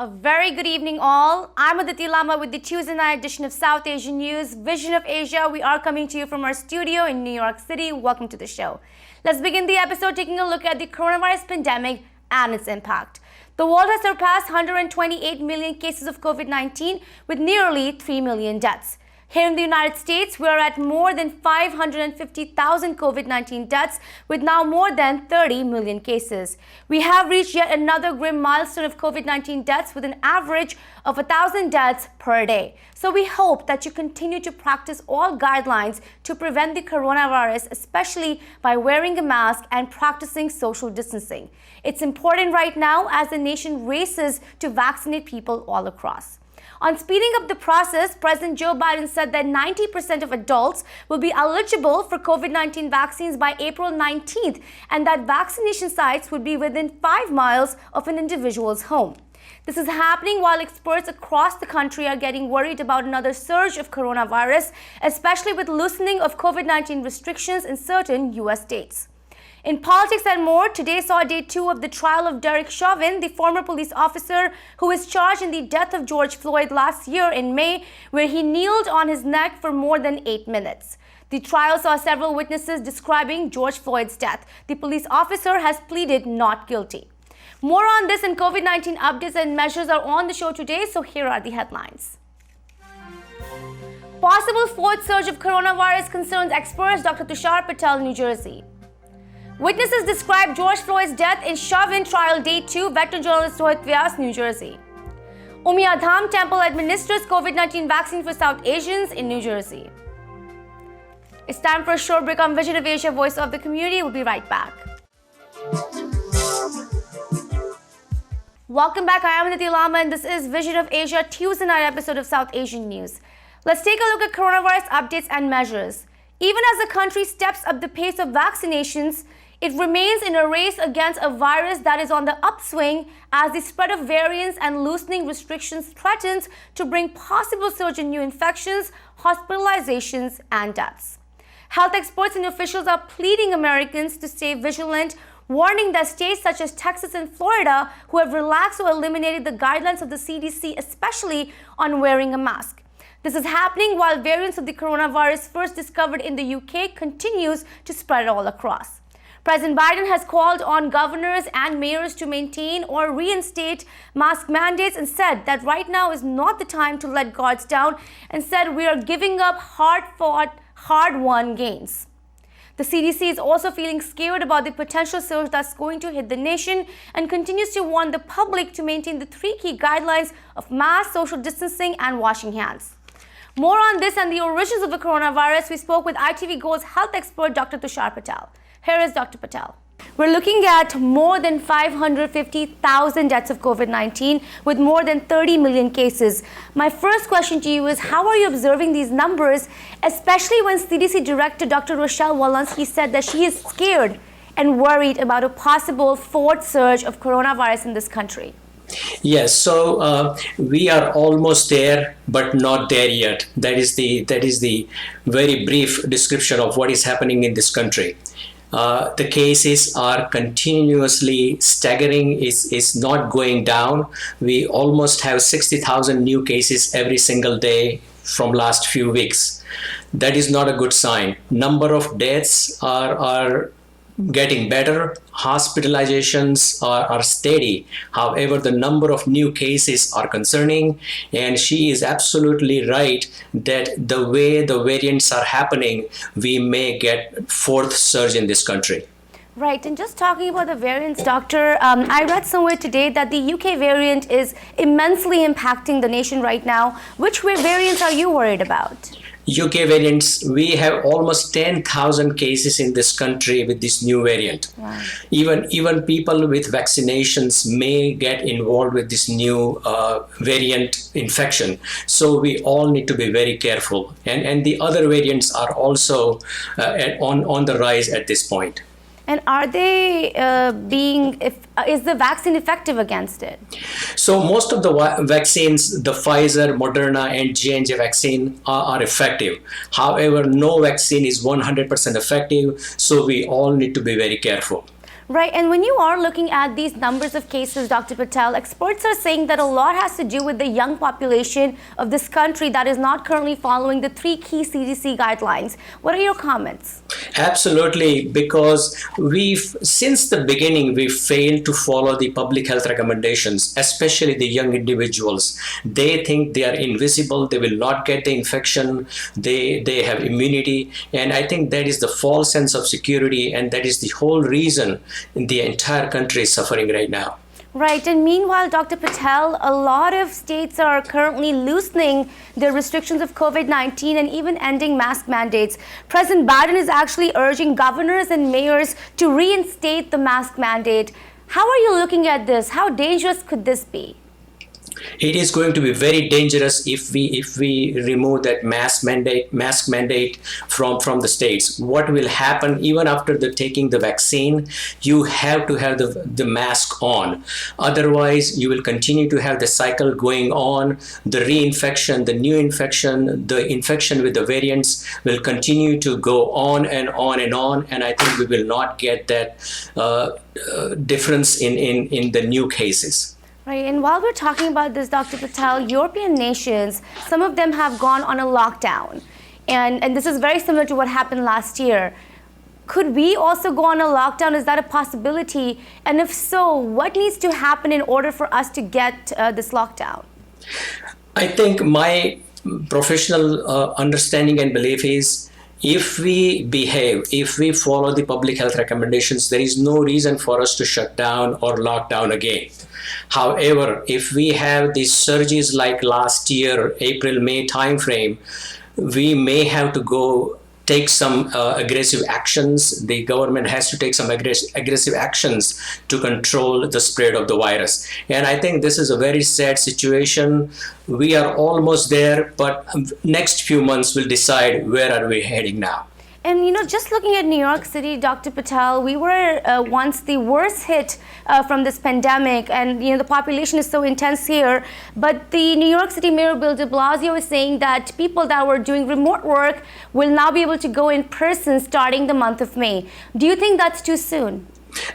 A very good evening all. I'm Aditi Lama with the Tuesday night edition of South Asian News, Vision of Asia. We are coming to you from our studio in New York City. Welcome to the show. Let's begin the episode taking a look at the coronavirus pandemic and its impact. The world has surpassed 128 million cases of COVID-19 with nearly 3 million deaths. Here in the United States, we are at more than 550,000 COVID-19 deaths with now more than 30 million cases. We have reached yet another grim milestone of COVID-19 deaths with an average of 1,000 deaths per day. So we hope that you continue to practice all guidelines to prevent the coronavirus, especially by wearing a mask and practicing social distancing. It's important right now as the nation races to vaccinate people all across. On speeding up the process, President Joe Biden said that 90% of adults will be eligible for COVID-19 vaccines by April 19th and that vaccination sites would be within 5 miles of an individual's home. This is happening while experts across the country are getting worried about another surge of coronavirus, especially with loosening of COVID-19 restrictions in certain U.S. states. In politics and more, today saw day 2 of the trial of Derek Chauvin, the former police officer who was charged in the death of George Floyd last year in May, where he kneeled on his neck for more than 8 minutes. The trial saw several witnesses describing George Floyd's death. The police officer has pleaded not guilty. More on this and COVID-19 updates and measures are on the show today, so here are the headlines. Possible fourth surge of coronavirus concerns experts, Dr. Tushar Patel, New Jersey. Witnesses describe George Floyd's death in Chauvin trial day 2, veteran journalist Rohit Vyas, New Jersey. Umia Dham Temple administers COVID-19 vaccine for South Asians in New Jersey. It's time for a short break on Vision of Asia, Voice of the Community. We'll be right back. Welcome back. I am Aditi Lama and this is Vision of Asia, Tuesday night episode of South Asian News. Let's take a look at coronavirus updates and measures. Even as the country steps up the pace of vaccinations, it remains in a race against a virus that is on the upswing as the spread of variants and loosening restrictions threatens to bring possible surge in new infections, hospitalizations, and deaths. Health experts and officials are pleading Americans to stay vigilant, warning that states such as Texas and Florida, who have relaxed or eliminated the guidelines of the CDC, especially on wearing a mask. This is happening while variants of the coronavirus first discovered in the UK continues to spread all across. President Biden has called on governors and mayors to maintain or reinstate mask mandates and said that right now is not the time to let guards down and said we are giving up hard-fought, hard-won gains. The CDC is also feeling scared about the potential surge that's going to hit the nation and continues to warn the public to maintain the 3 key guidelines of mask, social distancing, and washing hands. More on this and the origins of the coronavirus, we spoke with ITV Go's health expert, Dr. Tushar Patel. Here is Dr. Patel. We're looking at more than 550,000 deaths of COVID-19 with more than 30 million cases. My first question to you is, how are you observing these numbers, especially when CDC Director Dr. Rochelle Walensky said that she is scared and worried about a possible fourth surge of coronavirus in this country? Yes, so we are almost there, but not there yet. That is the very brief description of what is happening in this country. The cases are continuously staggering, is not going down. We almost have 60,000 new cases every single day from last few weeks. That is not a good sign. Number of deaths are getting better. Hospitalizations are steady. However, the number of new cases are concerning, and she is absolutely right that the way the variants are happening, we may get fourth surge in this country. Right, and just talking about the variants, Doctor, I read somewhere today that the UK variant is immensely impacting the nation right now. Which variants are you worried about? UK variants, we have almost 10,000 cases in this country with this new variant. Wow. Even people with vaccinations may get involved with this new variant infection. So we all need to be very careful. And the other variants are also on the rise at this point. And are they is the vaccine effective against it? So most of the vaccines, the Pfizer, Moderna, and J&J vaccine are effective. However, no vaccine is 100% effective, so we all need to be very careful. Right, and when you are looking at these numbers of cases, Dr. Patel, experts are saying that a lot has to do with the young population of this country that is not currently following the 3 key CDC guidelines. What are your comments? Absolutely, because since the beginning, we failed to follow the public health recommendations, especially the young individuals. They think they are invisible, they will not get the infection, they have immunity, and I think that is the false sense of security, and that is the whole reason the entire country is suffering right now. Right, and meanwhile, Dr. Patel, a lot of states are currently loosening their restrictions of COVID-19 and even ending mask mandates. President Biden is actually urging governors and mayors to reinstate the mask mandate. How are you looking at this? How dangerous could this be? It is going to be very dangerous if we remove that mask mandate from the states. What will happen even after taking the vaccine? You have to have the mask on. Otherwise, you will continue to have the cycle going on. The reinfection, the new infection, the infection with the variants will continue to go on and on and on. And I think we will not get that difference in the new cases. Right, and while we're talking about this, Dr. Patel, European nations, some of them have gone on a lockdown. And this is very similar to what happened last year. Could we also go on a lockdown? Is that a possibility? And if so, what needs to happen in order for us to get this lockdown? I think my professional understanding and belief is if we behave, if we follow the public health recommendations, there is no reason for us to shut down or lock down again. However, if we have these surges like last year, April, May timeframe, we may have to go take some aggressive actions. The government has to take some aggressive actions to control the spread of the virus. And I think this is a very sad situation. We are almost there, but next few months will decide where are we heading now. And, just looking at New York City, Dr. Patel, we were once the worst hit from this pandemic. And, the population is so intense here. But the New York City Mayor, Bill de Blasio, is saying that people that were doing remote work will now be able to go in person starting the month of May. Do you think that's too soon?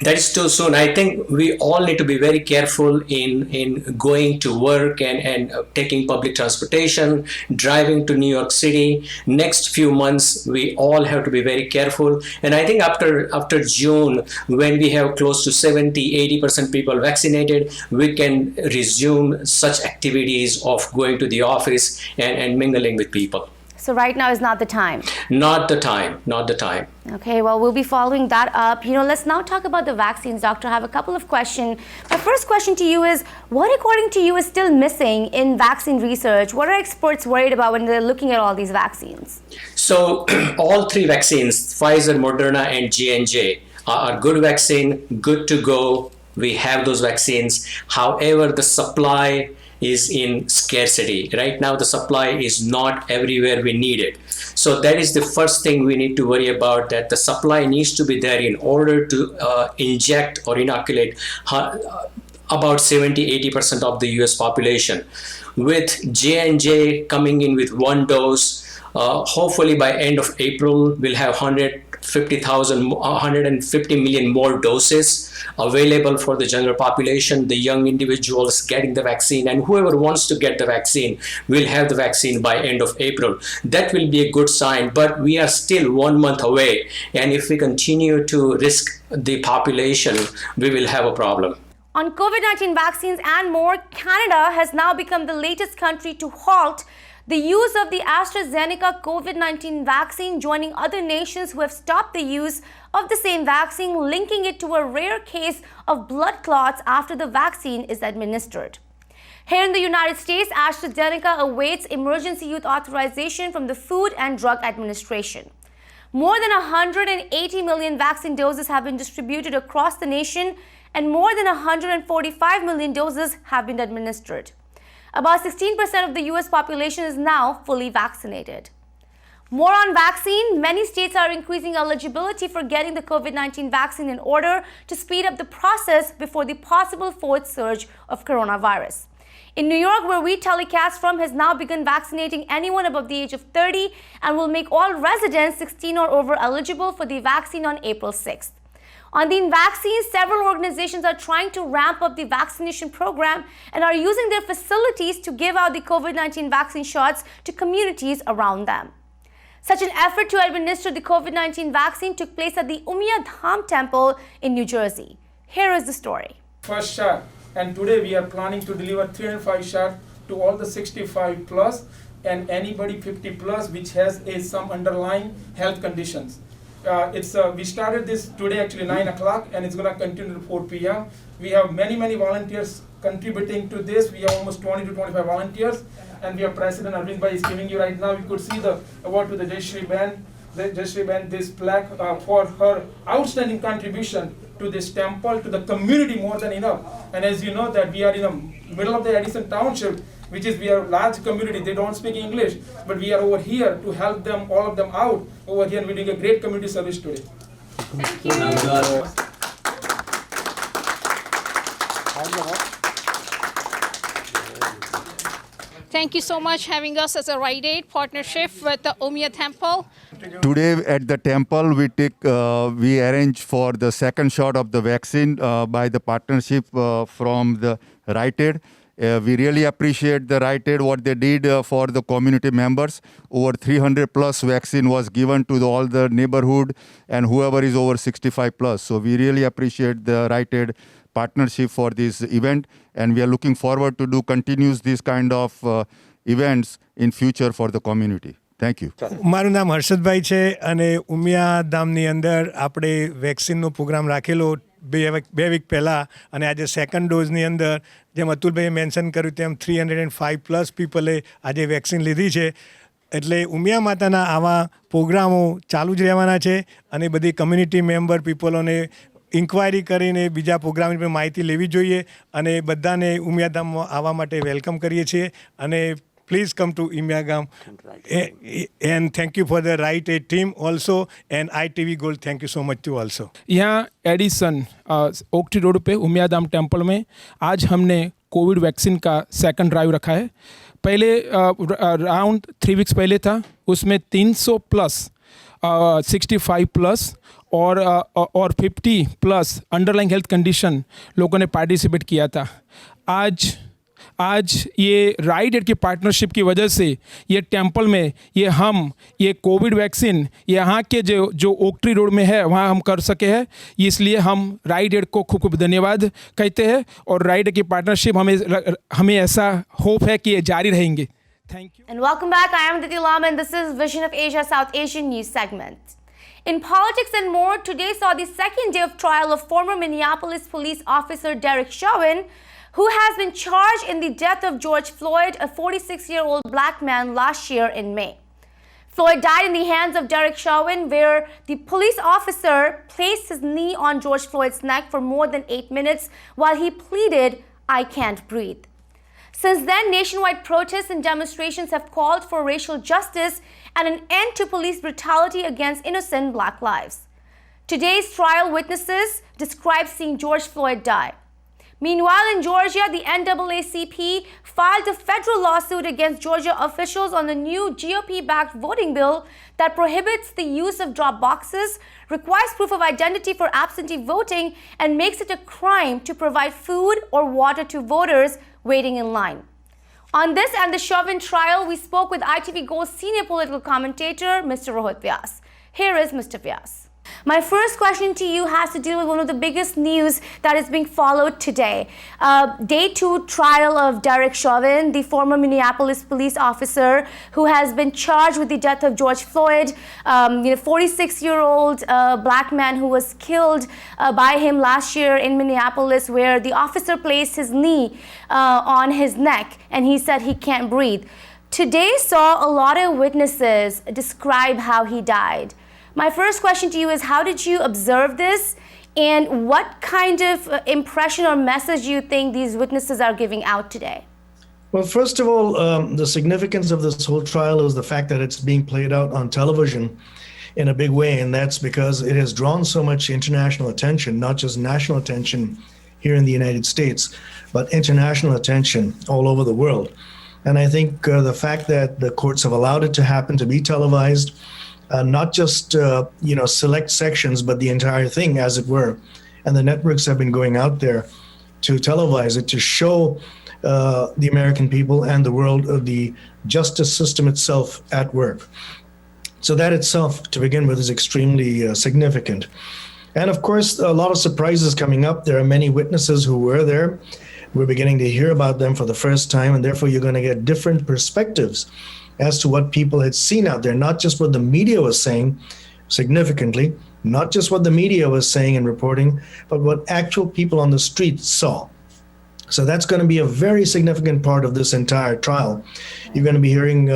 That is too soon. I think we all need to be very careful in going to work and taking public transportation, driving to New York City. Next few months, we all have to be very careful. And I think after June, when we have close to 70-80% people vaccinated, we can resume such activities of going to the office and mingling with people. So right now is not the time? Not the time, not the time. Okay, well, we'll be following that up. Let's now talk about the vaccines, Doctor. I have a couple of questions. My first question to you is, what according to you is still missing in vaccine research? What are experts worried about when they're looking at all these vaccines? So all 3 vaccines, Pfizer, Moderna, and J&J, are good vaccine, good to go. We have those vaccines. However, the supply is in scarcity. Right now, the supply is not everywhere we need it. So that is the first thing we need to worry about, that the supply needs to be there in order to inject or inoculate about 70-80% of the US population. With J&J coming in with 1 dose, hopefully by end of April, we'll have 150 million more doses available for the general population, the young individuals getting the vaccine, and whoever wants to get the vaccine will have the vaccine by end of April. That will be a good sign, but we are still 1 month away, and if we continue to risk the population, we will have a problem. On COVID-19 vaccines and more, Canada has now become the latest country to halt the use of the AstraZeneca COVID-19 vaccine, joining other nations who have stopped the use of the same vaccine, linking it to a rare case of blood clots after the vaccine is administered. Here in the United States, AstraZeneca awaits emergency use authorization from the Food and Drug Administration. More than 180 million vaccine doses have been distributed across the nation, and more than 145 million doses have been administered. About 16% of the US population is now fully vaccinated. More on vaccine, many states are increasing eligibility for getting the COVID-19 vaccine in order to speed up the process before the possible fourth surge of coronavirus. In New York, where we telecast from, has now begun vaccinating anyone above the age of 30 and will make all residents 16 or over eligible for the vaccine on April 6th. On the vaccines, several organizations are trying to ramp up the vaccination program and are using their facilities to give out the COVID-19 vaccine shots to communities around them. Such an effort to administer the COVID-19 vaccine took place at the Umia Dham Temple in New Jersey. Here is the story. First shot, and today we are planning to deliver 305 shots to all the 65 plus and anybody 50 plus which has some underlying health conditions. We started this today actually 9 o'clock and it's going to continue to 4 p.m. We have many volunteers contributing to this. We have almost 20 to 25 volunteers, and we have President Arvind Bhai is giving you right now. You could see the award to the Jayashree Ben. Jayashree Ben, this plaque for her outstanding contribution to this temple, to the community more than enough. And as you know that we are in the middle of the Edison Township, which is we are a large community. They don't speak English, but we are over here to help them, all of them out over here, and we're doing a great community service today. Thank you. Thank you so much having us as a Rite Aid partnership with the Umia Temple. Today at the temple, we arrange for the second shot of the vaccine by the partnership from the Rite Aid. We really appreciate the Rite Aid, what they did for the community members. Over 300 plus vaccine was given to all the neighborhood and whoever is over 65 plus. So we really appreciate the Rite Aid partnership for this event, and we are looking forward to do continues this kind of events in future for the community. Thank you. મારું નામ હર્ષદભાઈ છે અને ઉમિયા ધામની અંદર આપણે વેક્સિનનો programme રાખેલો બે week પહેલાં અને આજે સેકન્ડ ડોઝની અંદર જેમ અતુલભાઈએ મેન્શન કર્યું તેમ 305 પ્લસ પીપલે આજે વેક્સિન લીધી છે. એટલે ઉમિયા માતાના આવા પ્રોગ્રામો ચાલુ જ રહેવાના છે અને બધી કમ્યુનિટી મેમ્બર પીપલોને ઇન્ક્વાયરી કરીને બીજા પ્રોગ્રામની પણ માહિતી લેવી જોઈએ અને બધાને ઉમિયાધામમાં આવવા માટે વેલકમ કરીએ છીએ. અને please come to Umiagam. And thank you for the Rite Aid team also, and ITV Gold, thank you so much too also. यहाँ एडिसन ओक ट्री रोड पे उमियाधाम टेम्पल में आज हमने कोविड वैक्सीन का सेकंड ड्राइव रखा है. पहले round 3 weeks पहले था, उसमें 300 प्लस 65 प्लस और 50 प्लस अंडरलाइंग हेल्थ कंडीशन लोगों ने पार्टिसिपेट किया था. आज ये राइट एड की पार्टनरशिप की वजह से ये टेम्पल में ये कोविड वैक्सीन यहाँ के जो ओक ट्री रोड में है वहाँ हम कर सके हैं. इसलिए हम राइट एड को खूब धन्यवाद कहते हैं और राइट एड की पार्टनरशिप हमें ऐसा होप है कि ये जारी रहेंगे. Thank you. And welcome back. I am Aditi Lama and this is Vision of Asia South Asian News segment. In politics and more, today saw the second day of trial of former Minneapolis police officer Derek Chauvin, who has been charged in the death of George Floyd, a 46-year-old black man, last year in May. Floyd died in the hands of Derek Chauvin, where the police officer placed his knee on George Floyd's neck for more than 8 minutes while he pleaded, "I can't breathe." Since then, nationwide protests and demonstrations have called for racial justice and an end to police brutality against innocent black lives. Today's trial witnesses describe seeing George Floyd die. Meanwhile, in Georgia, the NAACP filed a federal lawsuit against Georgia officials on the new GOP-backed voting bill that prohibits the use of drop boxes, requires proof of identity for absentee voting, and makes it a crime to provide food or water to voters waiting in line. On this and the Chauvin trial, we spoke with ITV Gold senior political commentator, Mr. Rohit Vyas. Here is Mr. Vyas. My first question to you has to do with one of the biggest news that is being followed today. Day 2 trial of Derek Chauvin, the former Minneapolis police officer who has been charged with the death of George Floyd, 46-year-old black man who was killed by him last year in Minneapolis, where the officer placed his knee on his neck and he said he can't breathe. Today saw a lot of witnesses describe how he died. My first question to you is, how did you observe this, and what kind of impression or message do you think these witnesses are giving out today? Well, first of all, the significance of this whole trial is the fact that it's being played out on television in a big way, and that's because it has drawn so much international attention, not just national attention here in the United States, but international attention all over the world. And I think the fact that the courts have allowed it to happen, to be televised, not just select sections, but the entire thing, as it were. And the networks have been going out there to televise it, to show the American people and the world of the justice system itself at work. So that itself, to begin with, is extremely significant. And of course, a lot of surprises coming up. There are many witnesses who were there. We're beginning to hear about them for the first time, and therefore you're going to get different perspectives as to what people had seen out there, not just what the media was saying significantly, not just what the media was saying and reporting, but what actual people on the street saw. So that's going to be a very significant part of this entire trial. You're going to be hearing,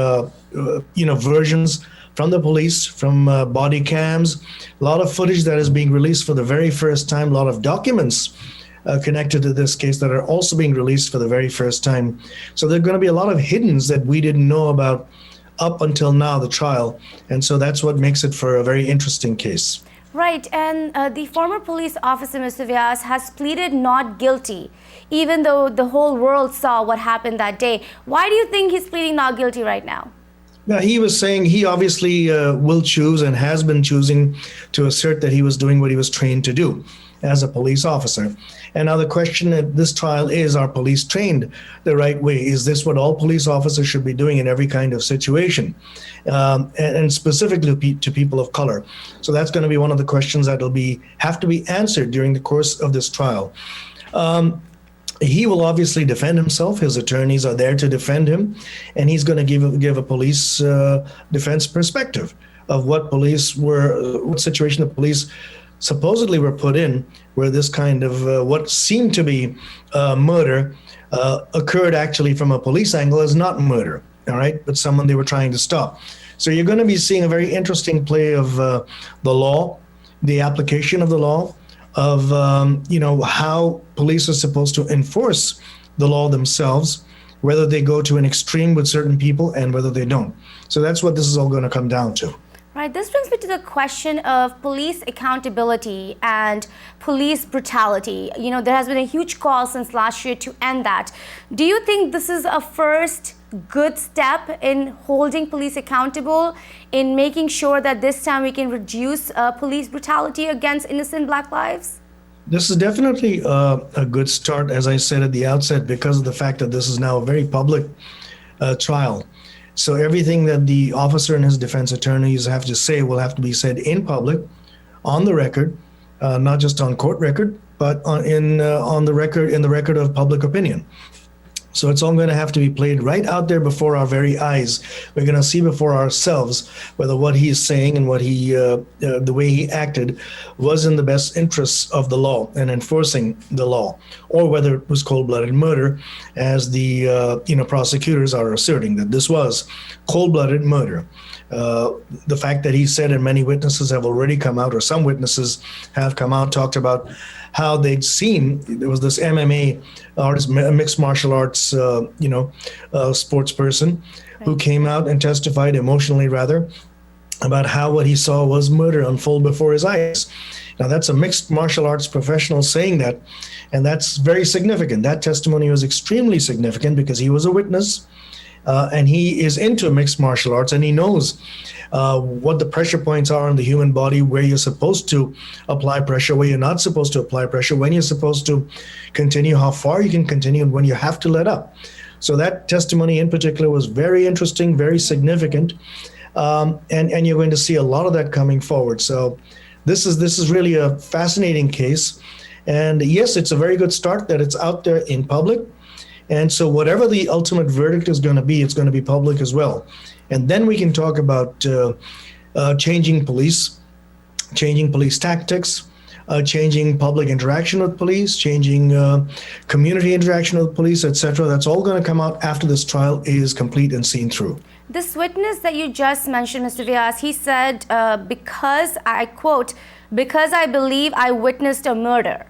versions from the police, from body cams, a lot of footage that is being released for the very first time, a lot of documents connected to this case that are also being released for the very first time. So there are going to be a lot of hiddens that we didn't know about up until now, the trial. And so that's what makes it for a very interesting case. Right, and the former police officer, Mr. Vyas, has pleaded not guilty, even though the whole world saw what happened that day. Why do you think he's pleading not guilty right now? Now, he was saying he obviously will choose and has been choosing to assert that he was doing what he was trained to do as a police officer. And now the question at this trial is, are police trained the right way? Is this what all police officers should be doing in every kind of situation? And specifically to people of color. So that's going to be one of the questions that will have to be answered during the course of this trial. He will obviously defend himself. His attorneys are there to defend him, and he's going to give a police defense perspective of what situation the police supposedly were put in, where this kind of what seemed to be murder occurred actually from a police angle as not murder, all right, but someone they were trying to stop. So you're going to be seeing a very interesting play of the law, the application of the law, of how police are supposed to enforce the law themselves, whether they go to an extreme with certain people and whether they don't. So that's what this is all going to come down to. Right, this brings me to the question of police accountability and police brutality. You know, there has been a huge call since last year to end that. Do you think this is a first good step in holding police accountable, in making sure that this time we can reduce police brutality against innocent Black lives? This is definitely a good start, as I said at the outset, because of the fact that this is now a very public trial. So everything that the officer and his defense attorneys have to say will have to be said in public, on the record, not just on court record, but in the record of public opinion. So it's all going to have to be played right out there before our very eyes. We're going to see before ourselves whether what he is saying and what the way he acted was in the best interests of the law and enforcing the law, or whether it was cold-blooded murder, as the prosecutors are asserting that this was cold-blooded murder. The fact that he said, and many witnesses have already come out, or some witnesses have come out, talked about how they'd seen, there was this MMA artist, mixed martial arts, sports person, who came out and testified emotionally, rather, about how what he saw was murder unfold before his eyes. Now, that's a mixed martial arts professional saying that, and that's very significant. That testimony was extremely significant because he was a witness, and he is into mixed martial arts, and he knows what the pressure points are on the human body, where you're supposed to apply pressure, where you're not supposed to apply pressure, when you're supposed to continue, how far you can continue, and when you have to let up. So that testimony in particular was very interesting, very significant, and you're going to see a lot of that coming forward. So This is really a fascinating case. And yes, it's a very good start that it's out there in public. And so whatever the ultimate verdict is going to be, it's going to be public as well. And then we can talk about changing police tactics, changing public interaction with police, changing community interaction with police, etc. That's all going to come out after this trial is complete and seen through. This witness that you just mentioned, Mr. Vyas, he said, because, I quote, because I believe I witnessed a murder,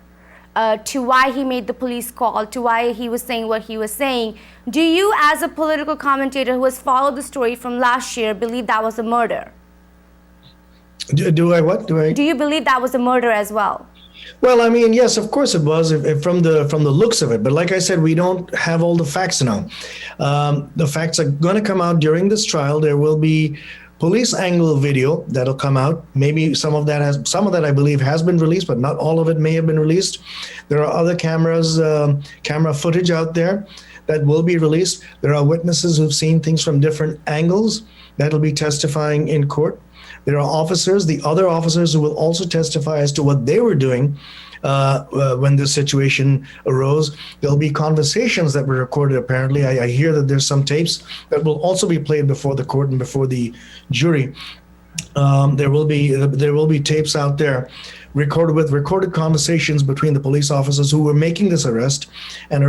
to why he made the police call, to why he was saying what he was saying. Do you, as a political commentator who has followed the story from last year, believe that was a murder? Do I what? Do you believe that was a murder as well? Well, I mean, yes, of course it was if from the looks of it. But like I said, we don't have all the facts now. The facts are going to come out during this trial. There will be police angle video that'll come out. Maybe some of that I believe has been released, but not all of it may have been released. There are other camera footage out there that will be released. There are witnesses who've seen things from different angles that'll be testifying in court. There are the other officers who will also testify as to what they were doing when this situation arose. There'll be conversations that were recorded, apparently. I hear that there's some tapes that will also be played before the court and before the jury. There will be tapes out there recorded conversations between the police officers who were making this arrest and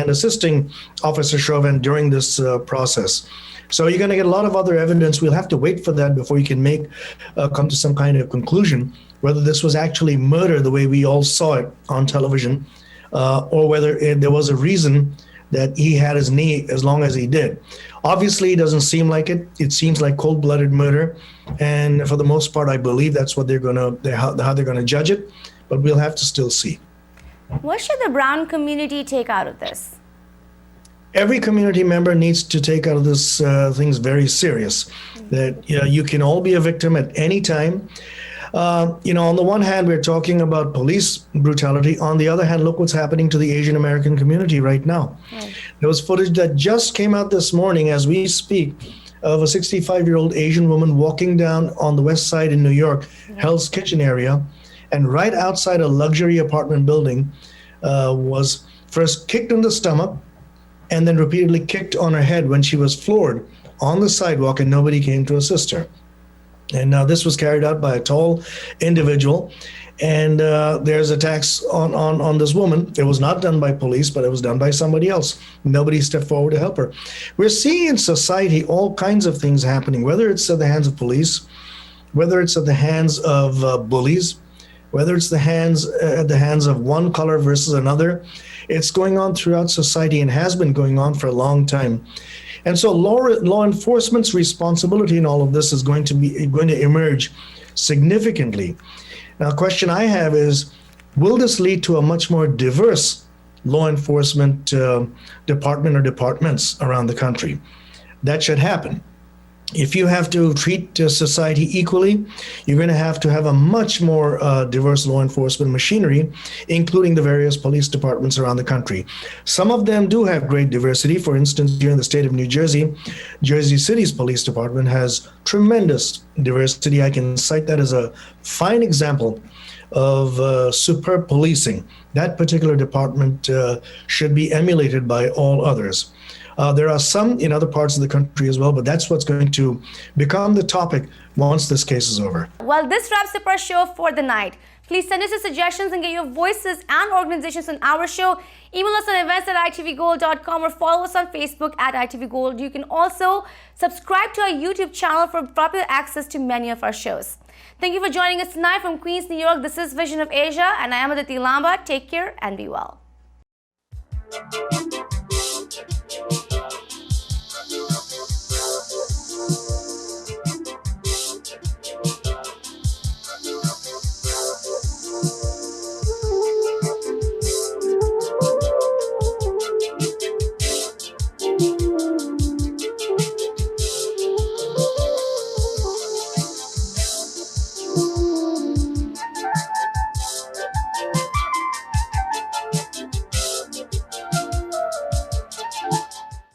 assisting Officer Chauvin during this process. So you're going to get a lot of other evidence. We'll have to wait for that before you can come to some kind of conclusion whether this was actually murder the way we all saw it on television, or whether there was a reason that he had his knee as long as he did. Obviously, it doesn't seem like it. It seems like cold-blooded murder, and for the most part, I believe that's what how they're gonna judge it. But we'll have to still see. What should the Brown community take out of this? Every community member needs to take out of this things very serious. That you can all be a victim at any time. On the one hand, we're talking about police brutality. On the other hand, look what's happening to the Asian American community right now. Right. There was footage that just came out this morning as we speak of a 65-year-old Asian woman walking down on the west side in New York, Hell's Kitchen area, and right outside a luxury apartment building was first kicked in the stomach and then repeatedly kicked on her head when she was floored on the sidewalk and nobody came to assist her. And now this was carried out by a tall individual, and there's attacks on this woman. It was not done by police, but it was done by somebody else. Nobody stepped forward to help her. We're seeing in society all kinds of things happening, whether it's at the hands of police, whether it's at the hands of bullies, whether it's at the hands of one color versus another. It's going on throughout society and has been going on for a long time. And so law enforcement's responsibility in all of this is going to emerge significantly. Now, the question I have is, will this lead to a much more diverse law enforcement department or departments around the country? That should happen. If you have to treat society equally, you're going to have a much more diverse law enforcement machinery, including the various police departments around the country. Some of them do have great diversity. For instance, here in the state of New Jersey, Jersey City's police department has tremendous diversity. I can cite that as a fine example of superb policing. That particular department should be emulated by all others. There are some in other parts of the country as well, but that's what's going to become the topic once this case is over. Well, this wraps up our show for the night. Please send us your suggestions and get your voices and organizations on our show. Email us on events@itvgold.com or follow us on Facebook @itvgold. You can also subscribe to our YouTube channel for proper access to many of our shows. Thank you for joining us tonight from Queens, New York. This is Vision of Asia, and I am Aditi Lamba. Take care and be well.